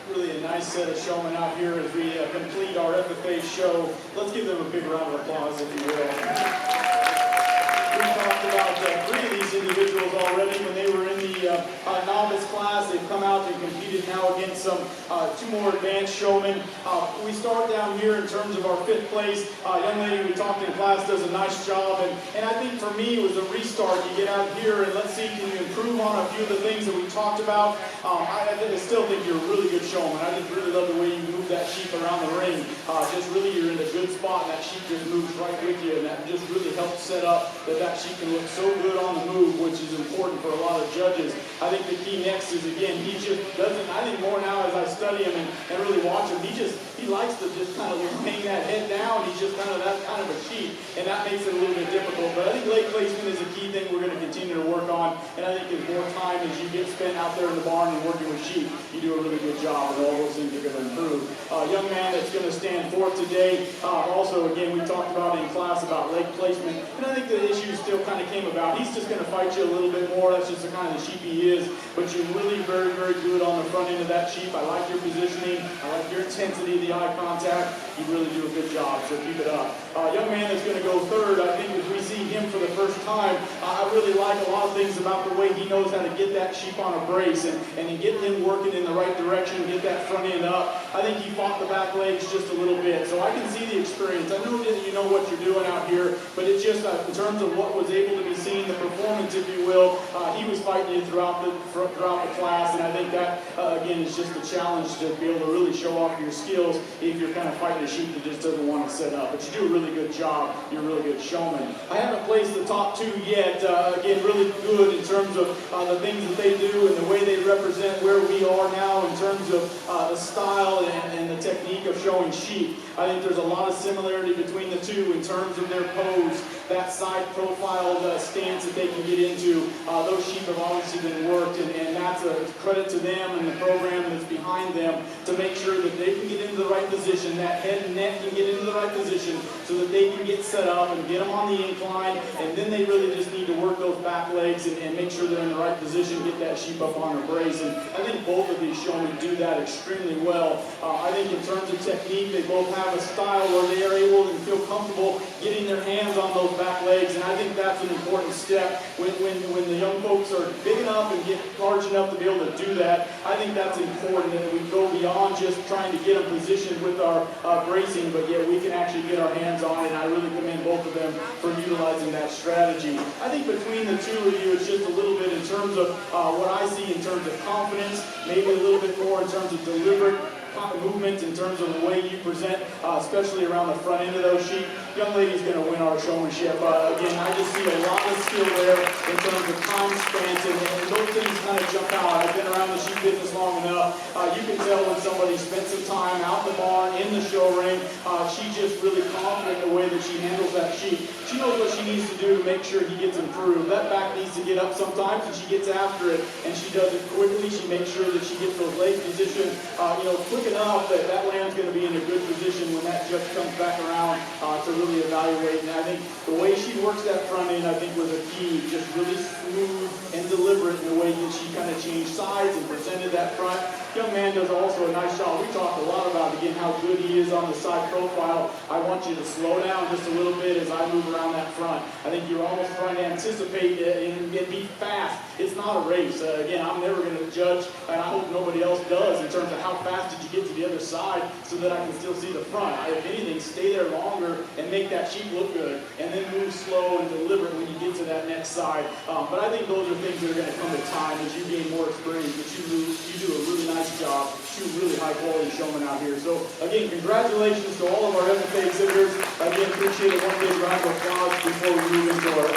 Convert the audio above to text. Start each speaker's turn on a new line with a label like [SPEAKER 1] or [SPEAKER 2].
[SPEAKER 1] really a nice set of showmen out here as we complete our FFA show. Let's give them a big round of applause, if you will. We talked about three of these individuals already when they were in the novice class. They've come out and competed now against some two more advanced showmen. We start down here in terms of our fifth place. Young lady we talked in class does a nice job, and I think for me it was a restart. You get out here and let's see, can you improve on a few of the things that we talked about. I still think you're a really good showman. I just really love the way you move that sheep around the ring. Just really you're in a good spot, and that sheep just moves right with you, and that just really helps set up that sheep can look so good on the move, which is important for a lot of judges. I think the key next is, again, he just doesn't, I think more now as I study him and really watch him, he likes to just kind of hang that head down. He's just kind of that kind of a sheep, and that makes it a little bit difficult. But I think leg placement is a key thing we're going to continue to work on, and I think as more time as you get spent out there in the barn and working with sheep, you do a really good job, and all those things are going to improve. Young man that's going to stand forth today, also, again, we talked about in class about leg placement, and I think the issue still kind of came about. He's just going to fight you a little bit more. That's just the kind of sheep he is, but you're really very, very good on the front end of that sheep. I like your positioning. I like your intensity, the eye contact. You really do a good job, so keep it up. Young man that's going to go third, I think as we see him for the first time, I really like a lot of things about the way he knows how to get that sheep on a brace and get him working in the right direction, get that front end up. I think he fought the back legs just a little bit, so I can see the experience. I know that you know what you're doing out here, but it's just in terms of what was able to be seen, the performance, if you will, he was fighting you throughout the class, and I think that, again, is just a challenge to be able to really show off your skills if you're kind of fighting a sheep that just doesn't want to set up. But you do a really good job. You're a really good showman. I haven't placed the top two yet. Again, really good in terms of the things that they do and the way they represent where we are now in terms of the style and the technique of showing sheep. I think there's a lot of similarity between the two in terms of their pose, that side profile stance that they can get into. Those sheep have obviously been worked, and that's a credit to them and the program that's behind them to make sure that they can get into the right position, that head and neck can get into the right position so that they can get set up and get them on the incline, and then they really just need to work those back legs and make sure they're in the right position, get that sheep up on her brace. And I think both of these showmen do that extremely well. I think in terms of technique, they both have a style where they are able and feel comfortable getting their hands on those back legs, and I think that's an important step when the young folks are big enough and get large enough to be able to do that. I think that's important, and that we go beyond just trying to get them positioned with our bracing, but yet we can actually get our hands on it, and I really commend both of them for utilizing that strategy. I think between the two of you, it's just a little bit in terms of what I see in terms of confidence, maybe a little bit more in terms of deliberate movement, in terms of the way you present, especially around the front end of those sheep. Young lady's going to win our showmanship. Again, I just see a lot of skill there in terms of time spent, and those things kind of jump out. I've been around the sheep business long enough. You can tell when somebody spent some time out in the barn, in the show ring. She's just really confident in the way that she handles that sheep. She knows what she needs to do to make sure he gets improved. That back needs to get up sometimes, and she gets after it, and she does it quickly. She makes sure that she gets those legs positioned, quick enough that that lamb's going to be in a good position when that judge comes back around to really evaluate. And I think the way she works that front end, I think, was a key. Just really smooth and deliberate in the way that she kind of changed sides and presented that front. Young man does also a nice job. We talked a lot about, again, how good he is on the side profile. I want you to slow down just a little bit as I move around that front. I think you're almost trying to anticipate and be fast. It's not a race. Again, I'm never going to judge, and I hope nobody else does, in terms of how fast did you get to the other side so that I can still see the front. If anything, stay there longer and make that sheep look good, and then move slow and deliberate when you get to that next side. But I think those are things that are going to come with time as you gain more experience, but you do a really nice job. Two really high quality showmen out here. So again, congratulations to all of our FFA exhibitors. Again, appreciate it. One big round of applause before we move into our